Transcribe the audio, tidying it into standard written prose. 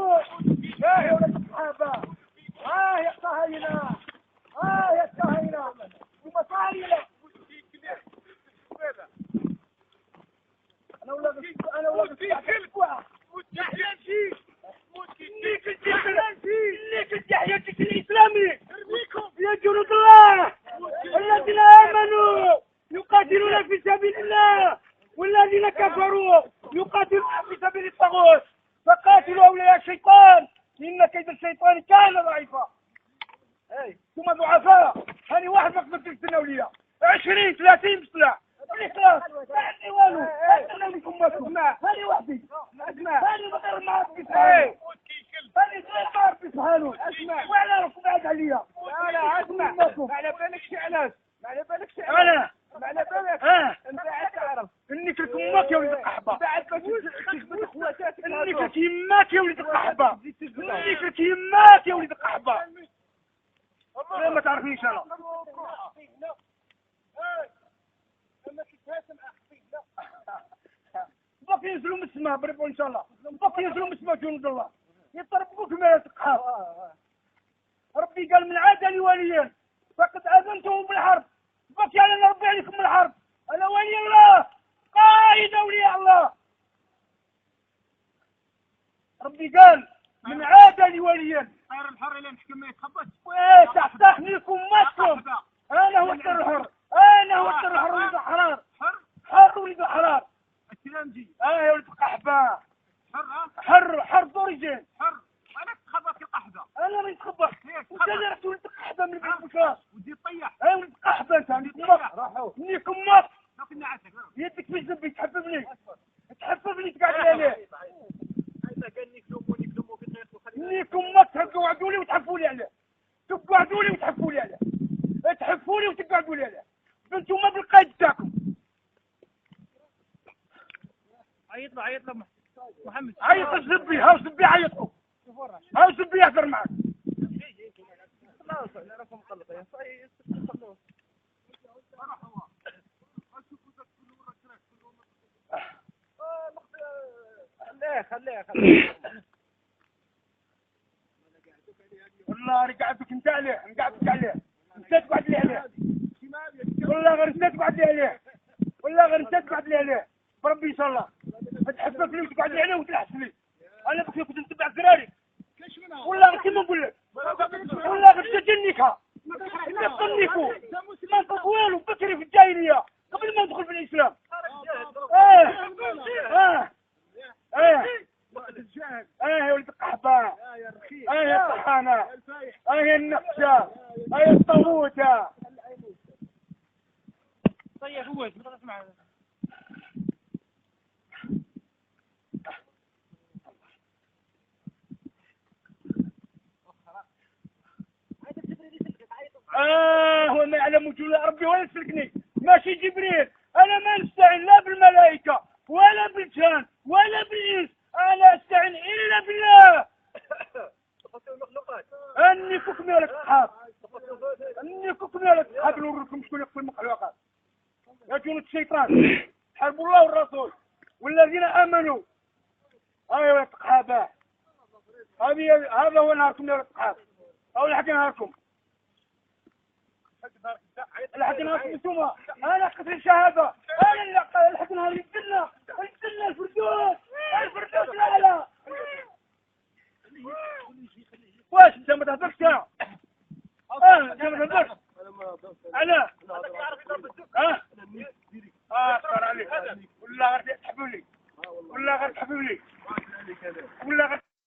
امنوا. يا ولد الصحابه، يا الطهينه، يا الطهينه ومصارينا. انا ولا ليك التحياتك الاسلامي يا جنود الله الذين امنوا يقاتلون في سبيل الله والذين كفروا يقاتلون في سبيل الطاغوت فقاتلوا اولياء الشيطان ان كيد الشيطان كان ضعيفا. ثم ضعفاء هاني واحد ما قدرتش تناوليا 20 30 بسلاح خلاص ما عندي والو. انا لكم ما هاني وحدي هاني غير ما في سبحانه هاني غير ما في سبحانه وعلى راكم بعد عليا. لا اسمع ما على بالكش علاش ما على بالكش علاش ما على بالك انت عاد تعرف انك امك يا ولد القحبه بعد ما تخدم خواتاتك انك يماك يا ولد القحبه انك يماك يا ولد القحبه ما تعرفنيش انا باقي ينزلوا من السماء بربوا ان شاء الله باقي ينزلوا من السماء جنود الله يضربوك ما تقحب. ربي قال من عاد لوليا فقد اذنته بالحرب باقي علينا ربي عليكم بالحرب. انا ولي الله قائد اولياء الله. ربي قال من عاد لوليا خير الحر اللي نحكم ما يتخبط تحتاحني لكم ماتكم. انا هو السر الحر انا هو السر الحر ولد الحرار حر ولد الحرار السلامجي يا ولد القحبه حر حر دوريجين حر انا تخبط القحبه انا ما نتخبط انت اللي رحت ولد القحبه من بعد بكاش ودي تطيح ولد القحبه انت نيك امك لكن عسك يدك في زبي تحببني تقعد عليه انا قال نكلموا نيك امك تقعدوا لي وتحفوا لي عليه تقعدوا لي وتحفوا لي عليه تحفوا لي وتقعدوا لي عليه انتم بالقيد تاعكم. عيط له محمد عيط الزبي هاو زبي عيطكم هاو زبي يهدر معك. خلاص انا راكم مقلقين خليه والله رقعتك انت عليه نقعدك عليه انت تقعد لي عليه والله غير انت تقعد لي عليه والله غير انت تقعد لي عليه بربي ان شاء الله تحبك لي وتقعد لي عليه وتلحس لي. انا بكي كنت نتبع كراري والله غير كيما نقول لك والله غير تجنيكها نقنيكو ما نطلق والو بكري في الجاهليه قبل ما ندخل في الاسلام. يا ولد القحبه يا الطحانه يا النقشه يا الطاغوته. طيب هو ما تسمع هو ما يعلم وجود ربي ولا يسلكني ماشي جبريل. انا ما نستعين لا بالملائكه ولا بالجان ولا بالانس انا استعين الا بالله. اني كوكم يا لك الصحاب اني كوكم يا لك الصحاب نوريكم شكون يقتل المخلوقات يا جنود الشيطان حاربوا الله والرسول والذين امنوا. يا ولد الصحابه هذا هو نهاركم يا ولد الصحاب او لحق نهاركم لحق نهاركم انتم. انا قتل الشهاده انا اللي لحق نهار الجنه الفردوس الاعلى. واش انت ما تهضرش انت ما تهضرش علاه